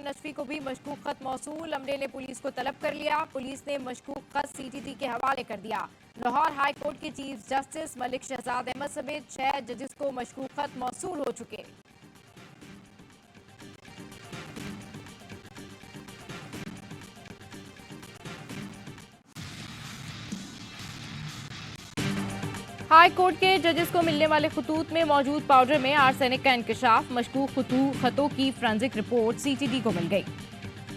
नशफी को भी मशकूक खत मौसूल। अमले ने पुलिस को तलब कर लिया। पुलिस ने मशकूक खत सीटीटी के हवाले कर दिया। लाहौर हाई कोर्ट के चीफ जस्टिस मलिक शहजाद अहमद समेत 6 जजेस को मशकूक खत मौसूल हो चुके। हाई कोर्ट के जजेस को मिलने वाले खतूत में मौजूद पाउडर में आर्सेनिक का इंकशाफ। मशकूक खतों की फोरेंसिक रिपोर्ट सीटीटी को मिल गई।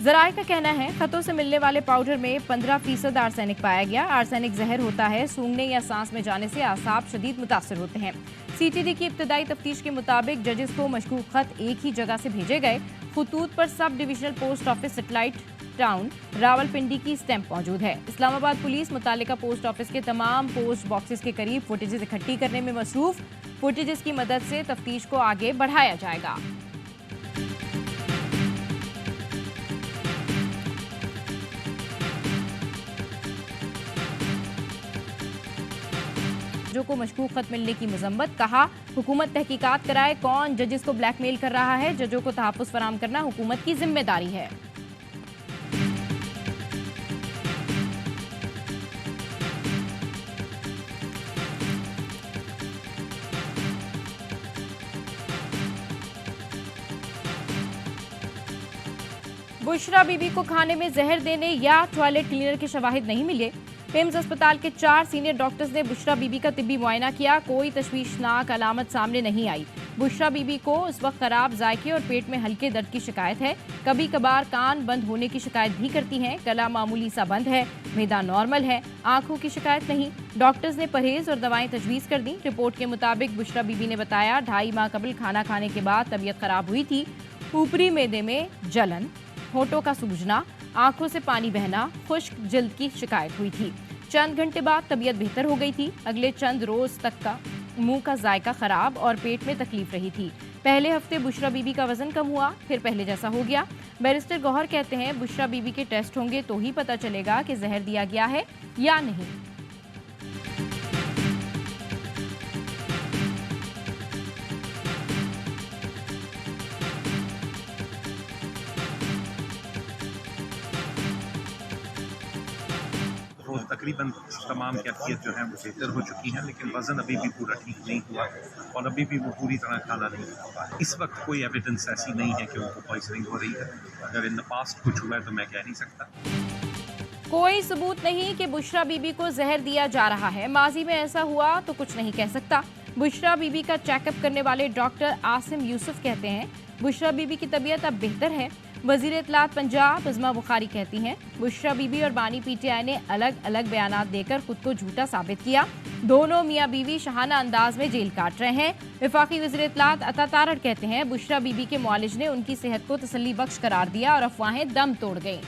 जराये का कहना है खतों से मिलने वाले पाउडर में 15% आर्सेनिक पाया गया। आर्सेनिक जहर होता है, सूंघने या सांस में जाने से आसाब शदीद मुतासर होते हैं। सीटीटी की इब्तदाई तफ्तीश के मुताबिक जजेस को मशकूक खत एक ही जगह से भेजे गए। खतूत पर sub divisional post office satellite town Rawalpindi की स्टैंप मौजूद है। इस्लामाबाद पुलिस मुतालिका पोस्ट ऑफिस के तमाम पोस्ट बॉक्सेस के करीब फुटेजेस इकट्ठी करने में मसरूफ। फुटेजेस की मदद से तफ्तीश को आगे बढ़ाया जाएगा। जजों को मशकूक खत मिलने की मजम्मत। कहा हुकूमत तहकीकात कराए कौन जजेस को ब्लैकमेल कर रहा है। जजों को तहफ्फुज फराहम करना हुकूमत की जिम्मेदारी है। बुशरा बीबी को खाने में जहर देने या टॉयलेट क्लीनर के शवाहिद नहीं मिले। पिम्स अस्पताल के 4 सीनियर डॉक्टर्स ने बुशरा बीबी का तिब्बी मुआयना किया। कोई तशवीशनाक अलामत सामने नहीं आई। बुशरा बीबी को उस वक्त खराब जायके और पेट में हल्के दर्द की शिकायत है। कभी कभार कान बंद होने की शिकायत भी करती हैं। गला मामूली सा बंद है, मैदा नॉर्मल है, आंखों की शिकायत नहीं। डॉक्टर्स ने परहेज और दवाएं तजवीज़ कर दी। रिपोर्ट के मुताबिक बुशरा बीबी ने बताया 2.5 माह कबल खाना खाने के बाद तबीयत खराब हुई थी। ऊपरी मैदे में जलन, होठों का सूजना, आंखों से पानी बहना, खुश्क जिल्द की शिकायत हुई थी। चंद घंटे बाद तबीयत बेहतर हो गई थी। अगले चंद रोज तक का मुंह का जायका खराब और पेट में तकलीफ रही थी। पहले हफ्ते बुशरा बीबी का वजन कम हुआ, फिर पहले जैसा हो गया। बैरिस्टर गौहर कहते हैं बुशरा बीबी के टेस्ट होंगे तो ही पता चलेगा कि जहर दिया गया है या नहीं। तकरीबन तमाम कैफियत जो है वो बेहतर हो चुकी है, लेकिन वज़न अभी भी पूरा ठीक नहीं हुआ और अभी भी वो पूरी तरह खाना नहीं खा पा रहे। इस वक्त कोई एविडेंस ऐसी नहीं है कि उनको पॉइजनिंग हो रही है। अगर इन द पास्ट कुछ हुआ है तो मैं कह नहीं सकता। कोई सबूत नहीं कि बुशरा बीबी को जहर दिया जा रहा है। माजी में ऐसा हुआ तो कुछ नहीं कह सकता। बुशरा बीबी का चेकअप करने वाले डॉक्टर आसिम यूसुफ कहते हैं बुशरा बीबी की तबीयत अब बेहतर है। वजीर इत्तलात पंजाब अज़मा बुखारी कहती हैं बुशरा बीबी और बानी पीटीआई ने अलग अलग बयानात देकर खुद को झूठा साबित किया। दोनों मियाँ बीवी शहाना अंदाज में जेल काट रहे हैं। वफाकी वजीर इत्तलात अता तारड़ कहते हैं बुशरा बीबी के मुआलिज ने उनकी सेहत को तसल्ली बख्श करार दिया और अफवाहें दम तोड़ गईं।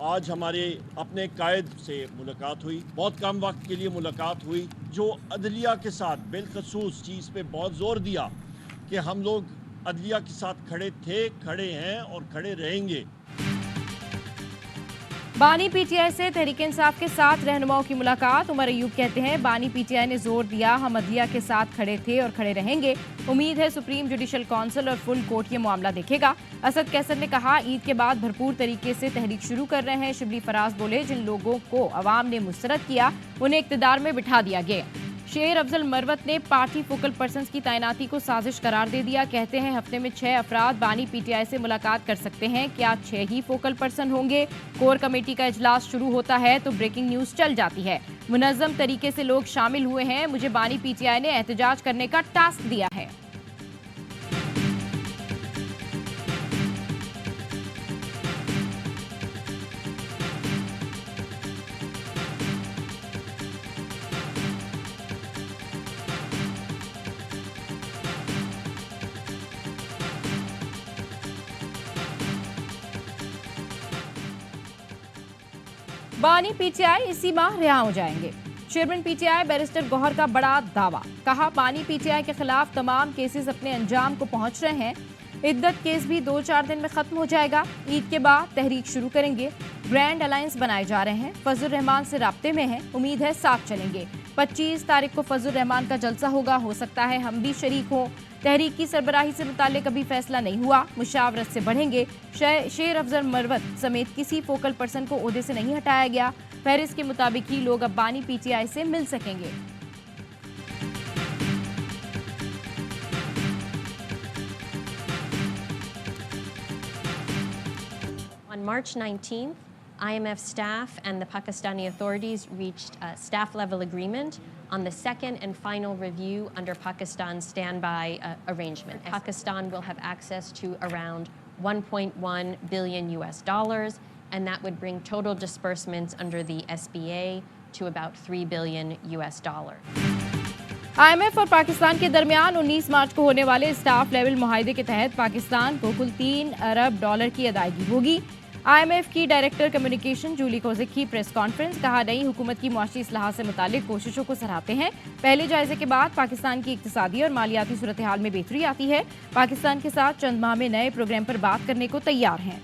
आज हमारे अपने कायद से मुलाकात हुई, बहुत कम वक्त के लिए मुलाकात हुई, जो अदलिया के साथ बिलखसूस चीज़ पे बहुत ज़ोर दिया कि हम लोग अदलिया के साथ खड़े थे, खड़े हैं और खड़े रहेंगे। बानी पीटीआई से तहरीक इंसाफ के 7 रहनुमाओं की मुलाकात। उमर अयूब कहते हैं बानी पीटीआई ने जोर दिया हम अदलिया के साथ खड़े थे और खड़े रहेंगे। उम्मीद है सुप्रीम जुडिशल काउंसिल और फुल कोर्ट ये मामला देखेगा। असद कैसर ने कहा ईद के बाद भरपूर तरीके से तहरीक शुरू कर रहे हैं। शिबली फराज बोले जिन लोगों को अवाम ने मुस्तरद किया उन्हें इक्तदार में बिठा दिया गया। शेर अफजल मरवत ने पार्टी फोकल पर्सन्स की तैनाती को साजिश करार दे दिया। कहते हैं हफ्ते में 6 अफराद बानी पीटीआई से मुलाकात कर सकते हैं। क्या 6 ही फोकल पर्सन होंगे? कोर कमेटी का इजलास शुरू होता है तो ब्रेकिंग न्यूज चल जाती है। मुनज़्ज़म तरीके से लोग शामिल हुए हैं। मुझे बानी पीटीआई ने एहतजाज करने का टास्क दिया है। बानी पीटीआई इसी माह रिहा हो जाएंगे। चेयरमैन पीटीआई बैरिस्टर गौहर का बड़ा दावा। कहा बानी पीटीआई के खिलाफ तमाम केसेस अपने अंजाम को पहुंच रहे हैं। इद्दत केस भी 2-4 दिन में खत्म हो जाएगा। ईद के बाद तहरीक शुरू करेंगे। ग्रैंड अलायंस बनाए जा रहे हैं। फजल रहमान से राब्ते में हैं। उम्मीद है साथ चलेंगे। 25 तारीख को फजल रहमान का जलसा होगा। हो सकता है हम भी शरीक हों। तहरीक की सरबराही से मुताल्लिक अभी फैसला नहीं हुआ। मुशावरत से बढ़ेंगे। शेर अफजल मरवत समेत किसी फोकल पर्सन को ओहदे से नहीं हटाया गया। फहरिस्त के मुताबिक ही लोग अब बानी PTI से मिल सकेंगे। On March 19th, IMF staff and the Pakistani authorities reached a staff-level agreement on the second and final review under Pakistan's standby arrangement. Pakistan will have access to around $1.1 billion US, and that would bring total disbursements under the SBA to about $3 billion US. IMF और पाकिस्तान के दरमियान 19 मार्च को होने वाले staff level मुआहदे के तहत पाकिस्तान को कुल $3 अरब की अदायगी होगी। IMF की डायरेक्टर कम्युनिकेशन जूली कोजिक की प्रेस कॉन्फ्रेंस। कहा, नई हुकूमत की मुआशी इस्लाहात से मुतालिक कोशिशों को सराहते हैं। पहले जायजे के बाद पाकिस्तान की इक्तिसादी और मालियाती सूरत हाल में बेहतरी आती है। पाकिस्तान के साथ चंद माह में नए प्रोग्राम पर बात करने को तैयार हैं।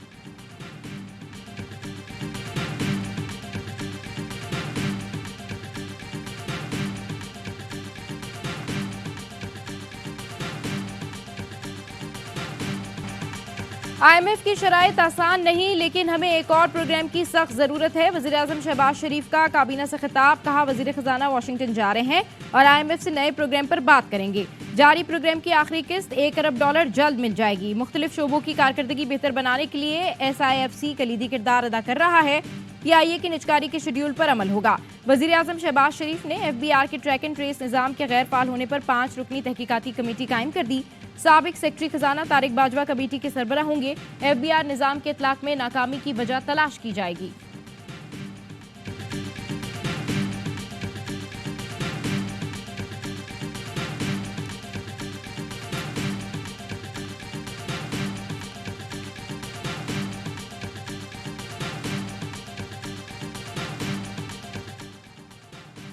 IMF की शराइत आसान नहीं, लेकिन हमें एक और प्रोग्राम की सख्त जरूरत है। वजीर आजम शहबाज शरीफ का काबीना से खिताब। कहा, वजीर खजाना वाशिंगटन जा रहे हैं और IMF से नए प्रोग्राम पर बात करेंगे। जारी प्रोग्राम की आखिरी किस्त $1 अरब जल्द मिल जाएगी। मुख्तलिफ शोबों की कारकर्दगी बेहतर बनाने के लिए SIFC कलीदी किरदार अदा कर रहा है। PIA की निजकारी के शेड्यूल पर अमल होगा। वजीर आजम शहबाज शरीफ ने FBR के ट्रैक एंड ट्रेस निज़ाम के गैर फाल होने पर 5 रुकनी तहकीकाती कमेटी कायम कर दी। साबिक सेक्रेटरी खजाना तारिक बाजवा कमेटी के सरबरा होंगे। FBR निज़ाम के इतलाक में नाकामी की वजह तलाश की जाएगी।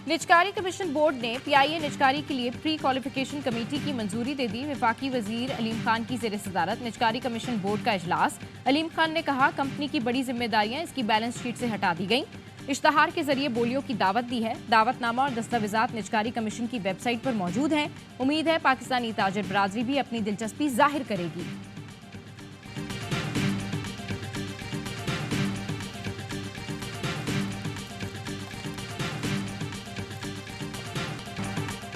निजकारी कमीशन बोर्ड ने PIA निजकारी के लिए प्री क्वालिफिकेशन कमेटी की मंजूरी दे दी। वफाकी वजीर अलीम खान की ज़ेर सदारत निजकारी कमीशन बोर्ड का इजलास। अलीम खान ने कहा, कंपनी की बड़ी जिम्मेदारियां इसकी बैलेंस शीट से हटा दी गईं। इश्तहार के जरिए बोलियों की दावत दी है। दावतनामा और दस्तावेजात निजकारी कमीशन की वेबसाइट पर मौजूद हैं। उम्मीद है पाकिस्तानी ताजिर बरादरी भी अपनी दिलचस्पी जाहिर करेगी।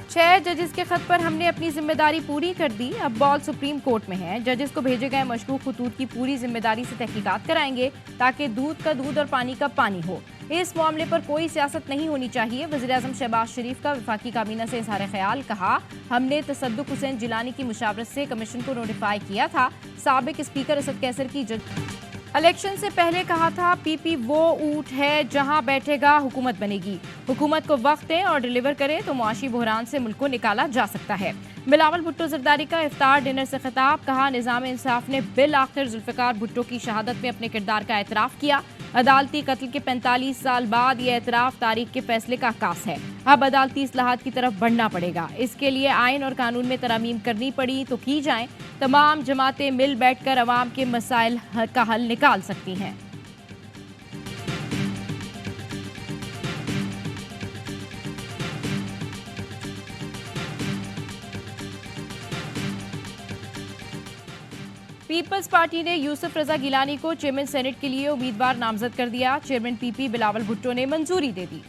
छह जजेस के खत पर हमने अपनी जिम्मेदारी पूरी कर दी। अब बॉल सुप्रीम कोर्ट में है। जजेस को भेजे गए मशकूक खतूत की पूरी जिम्मेदारी से तहकीकात कराएंगे ताकि दूध का दूध और पानी का पानी हो। इस मामले पर कोई सियासत नहीं होनी चाहिए। वज़ीर आज़म शहबाज शरीफ का वफाकी काबीना से इजहार ख्याल। कहा, हमने तसद्दुक हुसैन जिलानी की मुशावरत से कमीशन को नोटिफाई किया था। साबिक स्पीकर असद कैसर की इलेक्शन से पहले कहा था, PP वो ऊँट है जहां बैठेगा हुकूमत बनेगी। हुकूमत को वक्त दें और डिलीवर करे तो मुआशी बहरान से मुल्क को निकाला जा सकता है। बिलावल भुट्टो जरदारी का इफ्तार डिनर से खिताब। कहा, निज़ाम इंसाफ ने बिल आखिर जुल्फ़िकार भुट्टो की शहादत में अपने किरदार का एतराफ़ किया। अदालती कत्ल के 45 साल बाद यह एतराफ़ तारीख के फैसले का आकाश है। अब अदालती इस्लाहात की तरफ बढ़ना पड़ेगा। इसके लिए आइन और कानून में तरमीम करनी पड़ी तो की जाएं। तमाम जमातें मिल बैठकर अवाम के मसाइल का हल निकाल सकती हैं। पीपल्स पार्टी ने यूसुफ रजा गिलानी को चेयरमैन सेनेट के लिए उम्मीदवार नामजद कर दिया। चेयरमैन PP बिलावल भुट्टो ने मंजूरी दे दी।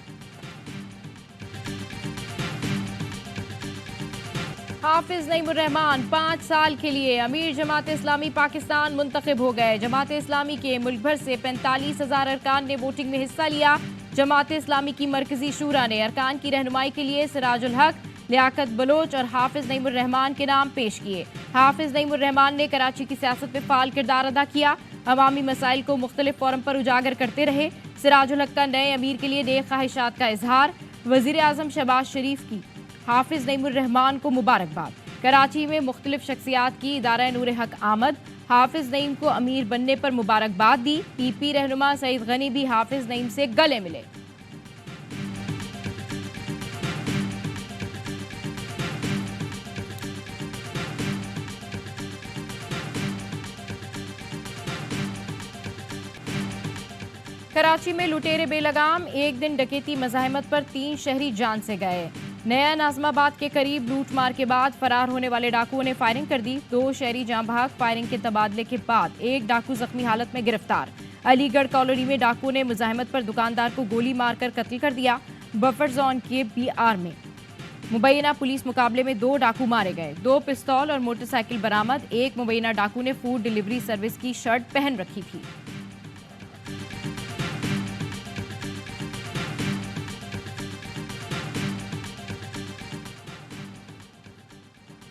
हाफिज नईमुर्रहमान 5 साल के लिए अमीर जमात इस्लामी पाकिस्तान मुंतखब हो गए। जमात इस्लामी के मुल्क भर से 45,000 अरकान ने वोटिंग में हिस्सा लिया। जमात इस्लामी की मरकजी शूरा ने अरकान की रहनुमाई के लिए सिराजुल हक, लियाकत बलोच और हाफिज नईमुर्रहमान के नाम पेश किए। हाफिज नईमुर्रहमान ने कराची की सियासत में फाल किरदार अदा किया। अवामी मसाइल को मुख्तलिफ फोरम पर उजागर करते रहे। सिराजुल हक का नए अमीर के लिए नेक ख्वाहिशात का इजहार। वज़ीर आज़म शहबाज शरीफ की हाफिज नईमुर्रहमान को मुबारकबाद। कराची में मुख्तलिफ शख्सियात की इदारा नूर हक आमद। हाफिज नईम को अमीर बनने पर मुबारकबाद दी। PP रहनुमा सईद गनी भी हाफिज नईम से गले मिले। कराची में लुटेरे बेलगाम, एक दिन डकैती मज़ाहमत पर 3 शहरी जान से गए। नया नाज़माबाद के करीब लूटमार के बाद फरार होने वाले डाकुओं ने फायरिंग कर दी। 2 शहरी जाँ भाग। फायरिंग के तबादले के बाद एक डाकू जख्मी हालत में गिरफ्तार। अलीगढ़ कॉलोनी में डाकुओं ने मुज़ाहमत पर दुकानदार को गोली मारकर कत्ल कर दिया। बफर जोन के BR में मुबैना पुलिस मुकाबले में 2 डाकू मारे गए। 2 पिस्तौल और मोटरसाइकिल बरामद। एक मुबैना डाकू ने फूड डिलीवरी सर्विस की शर्ट पहन रखी थी।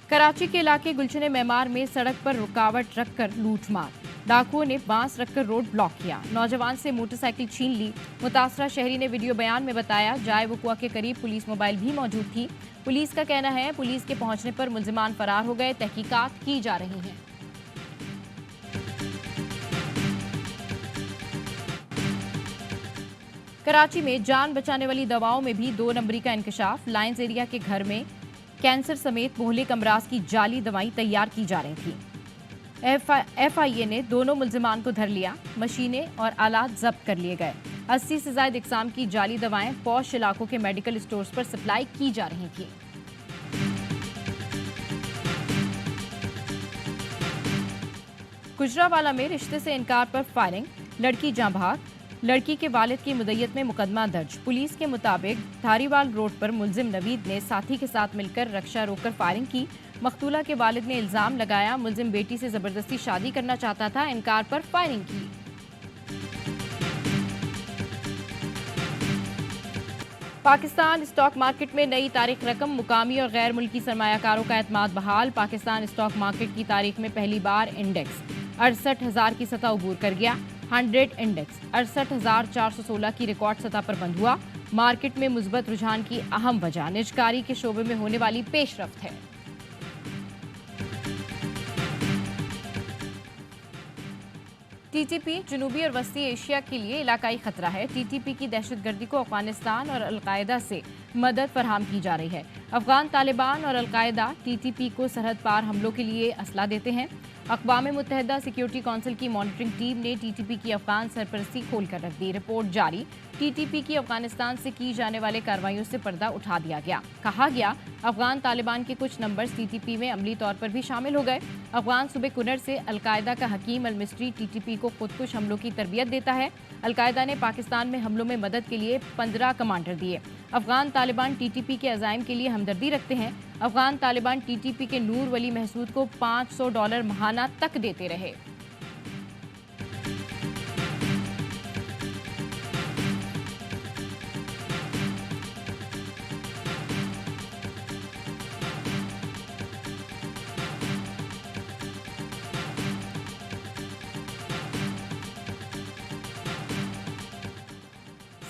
कराची के इलाके गुलशन मेमार में सड़क पर रुकावट रखकर लूटमार। डाकुओं ने बांस रखकर रोड ब्लॉक किया। नौजवान से मोटरसाइकिल छीन ली। मुतासरा शहरी ने वीडियो बयान में बताया, जाए वकुआ के करीब पुलिस मोबाइल भी मौजूद थी। पुलिस का कहना है पुलिस के पहुंचने पर मुलजिमान फरार हो गए। तहकीकात की जा रही हैं। कराची में जान बचाने वाली दवाओं में भी 2 नंबरी का इंकशाफ। लायंस एरिया के घर में कैंसर समेत मोहलिक अमराज की जाली दवाई तैयार की जा रही थी। FIA ने दोनों मुलजिमान को धर लिया। मशीनें और आलात जब्त कर लिए गए। 80 से ज्यादा इकसाम की जाली दवाएं पौश इलाकों के मेडिकल स्टोर्स पर सप्लाई की जा रही थी। गुजरावाला में रिश्ते से इनकार पर फायरिंग, लड़की जाँ भाग। लड़की के वालिद की मुद्दत में मुकदमा दर्ज। पुलिस के मुताबिक धारीवाल रोड पर मुलजिम नवीद ने साथी के साथ मिलकर रक्षा रोककर फायरिंग की। मकतूला के वालिद ने इल्जाम लगाया मुलजिम बेटी से जबरदस्ती शादी करना चाहता था। इनकार पर फायरिंग की। पाकिस्तान स्टॉक मार्केट में नई तारीख रकम, मुकामी और गैर मुल्की सरमायाकारों का एतमाद बहाल। पाकिस्तान स्टॉक मार्केट की तारीख में पहली बार इंडेक्स 68,000 की सतह अबूर कर गया। 100 इंडेक्स 68,416 की रिकॉर्ड सतह पर बंद हुआ। मार्केट में मुस्बत रुझान की अहम वजह निजकारी के शोबे में होने वाली पेशरफ्त है। TTP जनूबी और वस्ती एशिया के लिए इलाकाई खतरा है। TTP की दहशतगर्दी को अफगानिस्तान और अलकायदा से मदद फराहम की जा रही है। अफगान तालिबान और अलकायदा TTP को सरहद पार हमलों के लिए असला देते हैं। अक़वाम मुत्तहिदा सिक्योरिटी काउंसिल की मॉनिटरिंग टीम ने TTP की अफगान सरपरस्ती खोल कर रख दी। रिपोर्ट जारी। TTP की अफगानिस्तान से की जाने वाले कार्रवाइयों से पर्दा उठा दिया गया। कहा गया अफगान तालिबान के कुछ नंबर्स TTP में अमली तौर पर भी शामिल हो गए। अफगान सूबे कुनर से अलकायदा का हकीम अल मिस्री TTP को खुदकुश हमलों की तरबियत देता है। अलकायदा ने पाकिस्तान में हमलों में मदद के लिए 15 कमांडर दिए। अफगान तालिबान TTP के अज़ाइम के लिए हमदर्दी रखते हैं। अफगान तालिबान TTP के नूर वली महसूद को $500 महाना तक देते रहे।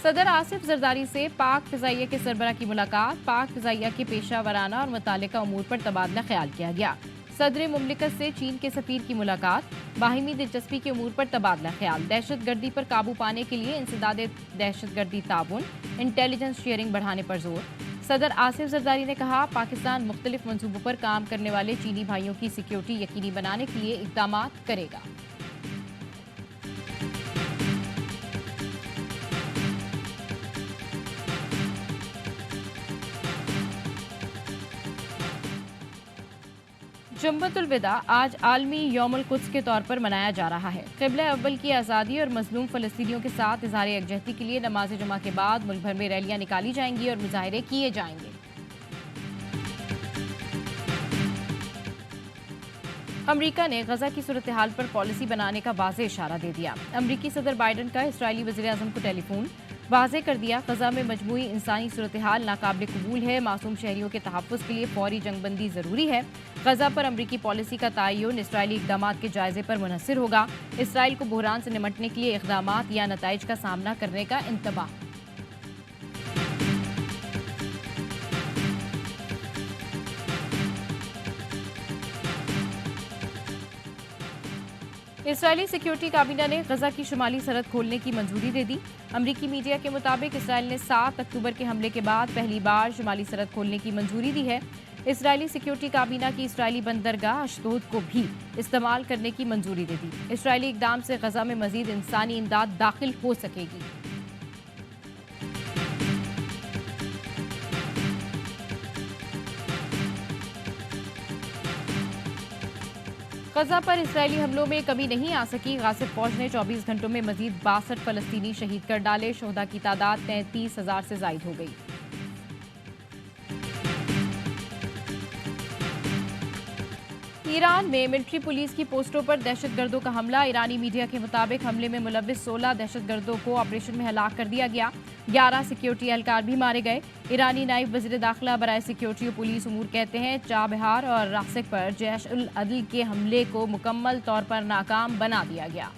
सदर आसिफ जरदारी से पाक फ़िज़ाइया के सरबराह की मुलाकात। पाक फ़िज़ाइया के पेशा वराना और मुतालिका उमूर पर तबादला ख्याल किया गया। सदर मुमलिकत से चीन के सफ़ीर की मुलाकात। बाहिमी दिलचस्पी के उमूर पर तबादला ख्याल। दहशतगर्दी पर काबू पाने के लिए इंसदाद दहशतगर्दी ताउन, इंटेलिजेंस शेयरिंग बढ़ाने पर जोर। सदर आसिफ जरदारी ने कहा पाकिस्तान मुख्तलिफ मनसूबों पर काम करने वाले चीनी भाइयों की सिक्योरिटी यकीनी बनाने के लिए इक़दाम करेगा। जुम्मतुल विदा आज आलमी यौमुल कुद्स के तौर पर मनाया जा रहा है। क़िबला अव्वल की आज़ादी और मज़लूम फ़लस्तीनियों के साथ इज़हार यकजहती के लिए नमाज जुमा के बाद मुल्क भर में रैलियां निकाली जाएंगी और मुजाहरे किए जाएंगे। अमरीका ने गजा की सूरत हाल पर पॉलिसी बनाने का वाज़ेह इशारा दे दिया। अमरीकी सदर बाइडन का इसराइली वज़ीर आज़म को टेलीफोन, वाज़ेह कर दिया गजा में मजमूई इंसानी सूरत हाल नाकाबिल कबूल है। मासूम शहरियों के तहफ़्फ़ुज़ के लिए फौरी जंगबंदी ज़रूरी है। गजा पर अमरीकी पॉलिसी का तयन इसराइली इक़दामात के जायज़े पर मुनहसर होगा। इसराइल को बहरान से निमटने के लिए इक़दामात या नताइज का सामना करने का इंतबाह। इसराइली सिक्योरिटी काबीना ने गजा की शुमाली सरहद खोलने की मंजूरी दे दी। अमरीकी मीडिया के मुताबिक इसराइल ने 7 अक्टूबर के हमले के बाद पहली बार शुमाली सरहद खोलने की मंजूरी दी है। इसराइली सिक्योरिटी काबीना की इसराइली बंदरगाह अशदोद को भी इस्तेमाल करने की मंजूरी दे दी। इसराइली इकदाम से गजा में मजीद इंसानी इमदाद दाखिल हो सकेगी। गजा पर इसराइली हमलों में कमी नहीं आ सकी। गासिब फौज ने 24 घंटों में मजीद 62 फलस्तीनी शहीद कर डाले। शोहदा की तादाद 33,000 से जायद हो गई। ईरान में मिलिट्री पुलिस की पोस्टों पर दहशतगर्दों का हमला। ईरानी मीडिया के मुताबिक हमले में मुलव्विस 16 दहशतगर्दों को ऑपरेशन में हलाक कर दिया गया। 11 सिक्योरिटी एहलकार भी मारे गए। ईरानी नायब वज़ीर दाखिला बराए सिक्योरिटी और पुलिस उमूर कहते हैं चाबहार और रासिक पर जैश उल अदल के हमले को मुकम्मल तौर पर नाकाम बना दिया गया।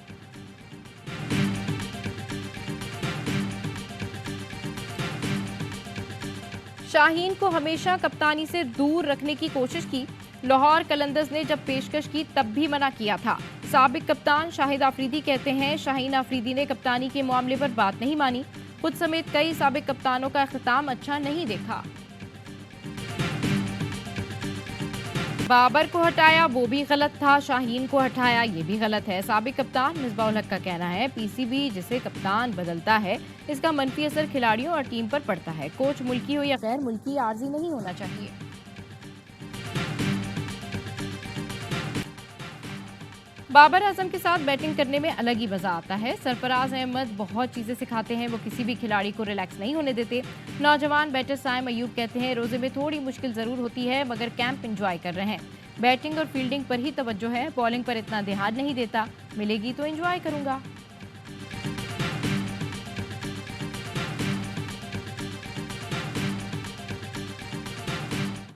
शाहीन को हमेशा कप्तानी से दूर रखने की कोशिश की। लाहौर कलंदर्स ने जब पेशकश की तब भी मना किया था। साबिक कप्तान शाहिद आफरीदी कहते हैं शाहीन आफरीदी ने कप्तानी के मामले पर बात नहीं मानी। खुद समेत कई साबिक कप्तानों का इख्तिताम अच्छा नहीं देखा। बाबर को हटाया वो भी गलत था, शाहीन को हटाया ये भी गलत है। साबिक कप्तान मिसबाउल हक का कहना है पीसीबी जिसे कप्तान बदलता है इसका मनफी असर खिलाड़ियों और टीम पर पड़ता है। कोच मुल्की हो या गैर मुल्की आर्जी नहीं होना चाहिए। बाबर आजम के साथ बैटिंग करने में अलग ही मजा आता है। सरफराज अहमद बहुत चीजें सिखाते हैं, वो किसी भी खिलाड़ी को रिलैक्स नहीं होने देते। नौजवान बैटर साइम अयूब कहते हैं रोजे में थोड़ी मुश्किल जरूर होती है मगर कैंप एंजॉय कर रहे हैं। बैटिंग और फील्डिंग पर ही तवज्जो है, बॉलिंग पर इतना ध्यान नहीं देता। मिलेगी तो एंजॉय करूंगा।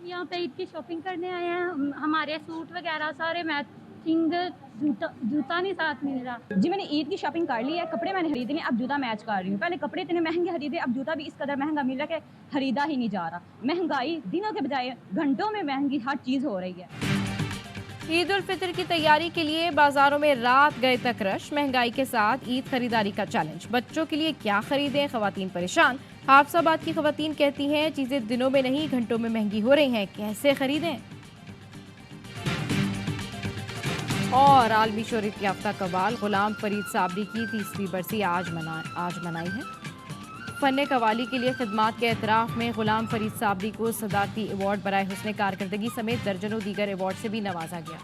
यहाँ पे ईद की शॉपिंग करने आए हैं। हमारे सूट वगैरह सारे मैचिंग, जूता नहीं साथ मिल रहा। जी मैंने ईद की शॉपिंग कर ली है, कपड़े मैंने खरीदे हैं, अब जूता मैच कर रही हूँ। पहले कपड़े इतने महंगे खरीदे, अब जूता भी इस कदर महंगा मिल रहा है कि खरीदा ही नहीं जा रहा। महंगाई दिनों के बजाय घंटों में महंगी हर चीज़ हो रही है। ईद उल फितर की तैयारी के लिए बाजारों में रात गए तक रश। महंगाई के साथ ईद खरीदारी का चैलेंज। बच्चों के लिए क्या खरीदें, खवातीन परेशान। हाफसाबाद की खवातीन कहती हैं चीजें दिनों में नहीं घंटों में महंगी हो रही हैं, कैसे खरीदें। और आलमी शोहरत याफ्ता कव्वाल गुलाम फरीद साबरी की 30वीं बरसी आज मनाई है। फन कवाली के लिए खिदमात के एतराफ़ में गुलाम फरीद साबरी को सदारती अवार्ड बराए हुस्न कारकर्दगी समेत दर्जनों दीगर अवार्ड से भी नवाजा गया।